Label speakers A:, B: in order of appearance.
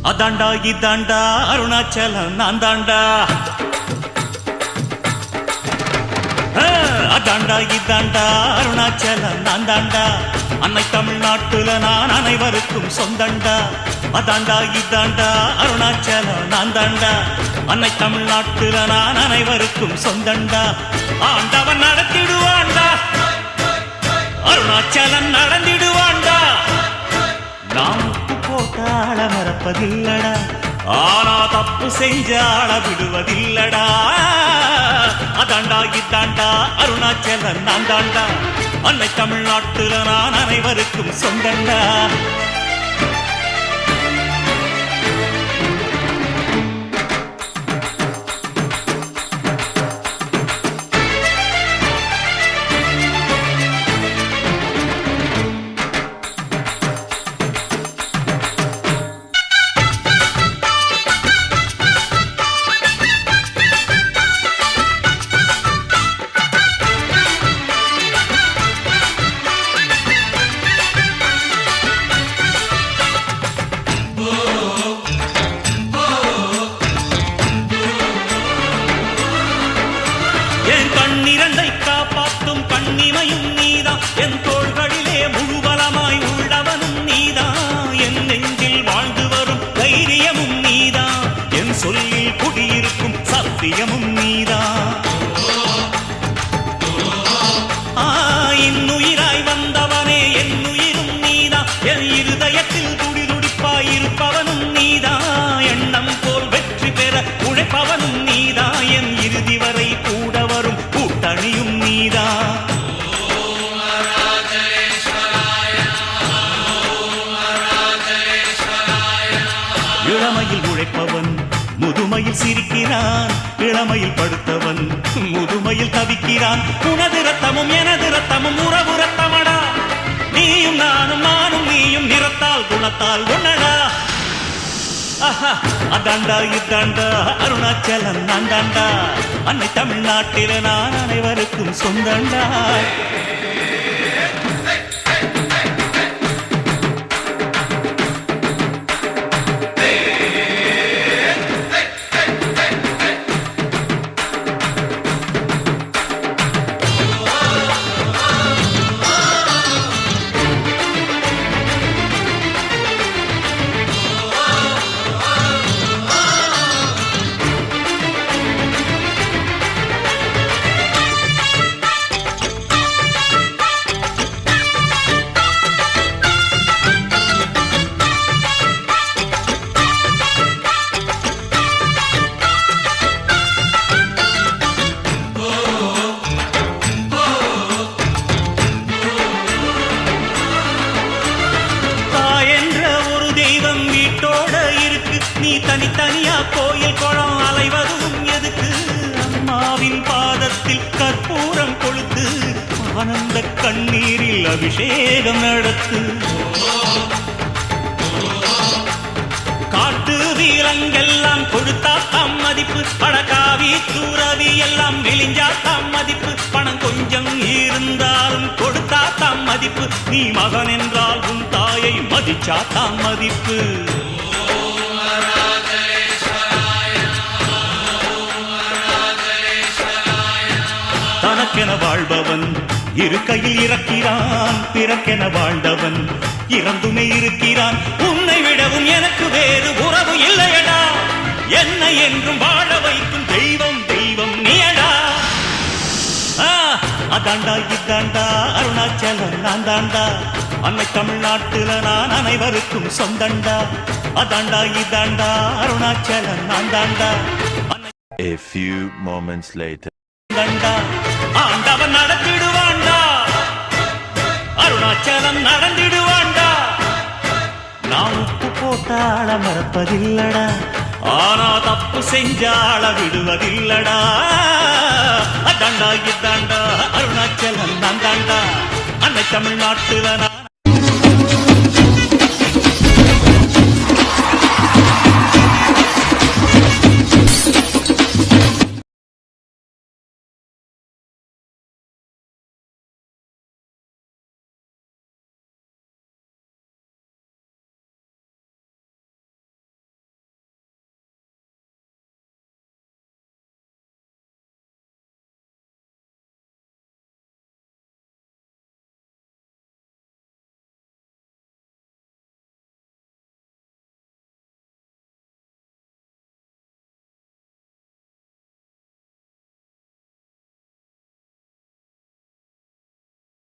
A: அதாண்டா இதாண்டா அருணாச்சலம் நான் தாண்டா. அதாண்டா இதாண்டா அருணாச்சலம் நான் தாண்டா. அன்னை தமிழ்நாட்டுல நான் அனைவருக்கும் சொந்தண்டா. அதாண்டா இதாண்டா அருணாச்சலம் நான் தாண்டா. அன்னை தமிழ்நாட்டுல நான் அனைவருக்கும் சொந்தண்டா. ஆண்டவன் நடத்திடுவாண்டா, அருணாச்சலம் நடந்திடுவாண்டா. நாம் போட்டாள மறப்பதில்லடா, ஆனா தப்பு செஞ்சாள விடுவதில்லடா. அதாண்டா இதாண்டா அருணாச்சலம் நான் தாண்டா. அன்னை தமிழ்நாட்டுல நான் அனைவருக்கும் சொந்தண்டா. கண்ணிரண்டை காப்பாற்றும் கண்ணிமையும் நீதான், என் தோள்களிலே முழுவலமாய் உள்ளவனும் நீதான். என் நெஞ்சில் வாழ்ந்து வரும் தைரியமும் நீதான், என் சொல்லில் குடியிருக்கும் சத்தியமும் நீதான். இன்னுயிராய் வந்தவனே என் உயிரும் நீதான், என் இருதயத்தில் துடிதுடிப்பாய் இருப்பவனும் நீதான். எண்ணம் போல் வெற்றி பெற உழைப்பவனும் நீதான், என் இறுதி வரை கூட வரும் கூட்டணியும் நீதான். இளமையில் உழைப்பவன் முதுமையில் சிரிக்கிறான், இளமையில் படுத்தவன் முதுமையில் தவிக்கிறான். உனது ரத்தமும் எனது ரத்தமும் உறவு ரத்தமடா, நீயும் நானும் நானும் நீயும் நிறத்தால் குணத்தால் உன்னடா. அதாண்டா இதாண்டா அருணாச்சலம் நான் தாண்டா. அன்னை தமிழ்நாட்டில நான் அனைவருக்கும் சொந்தண்டா. நீ தனித்தனியா கோயில் குளம் அலைவதும் எதுக்கு? அம்மாவின் பாதத்தில் கற்பூரம் கொளுத்து ஆனந்த கண்ணீரில் அபிஷேகம் நடத்து. காட்டு வீரங்கெல்லாம் கொடுத்தா தாம் மதிப்பு, படகாவி தூரவி எல்லாம் விழிஞ்சா தாம் மதிப்பு. பணம் கொஞ்சம் இருந்தாலும் கொடுத்தா தாம் மதிப்பு, நீ மகன் என்றால் உன் தாயை மதிச்சா தாம் மதிப்பு. தனக்கென வாழ்பவன் இருக்கையில் இறக்கிறான், பிறக்கென வாழ்ந்தவன் இறந்துமே இருக்கிறான். உன்னை விடவும் எனக்கு வேறு உறவு இல்லையடா, என்னை என்றும் வாழ வைக்கும் தெய்வம் தெய்வம் நீயடா. அதாண்டா இதாண்டா அருணாச்சலம் நான் தாண்டா. அன்னை தமிழ்நாட்டுல நான் அனைவருக்கும் சொந்தண்டா. அதாண்டா இதாண்டா அருணாச்சலம் நான் தாண்டா.
B: A few moments later.
A: ஆண்டவன் நடத்திடுவாண்டா, அருணாச்சலம் நடந்திடுவாண்டா. நான் உப்பு போட்டாள மறப்பதில்லடா, ஆனா தப்பு செஞ்சாள விடுவதில்லடா. அதாண்டா இதாண்டா அருணாச்சலம் நான் தாண்டா. அன்னை தமிழ்நாட்டுல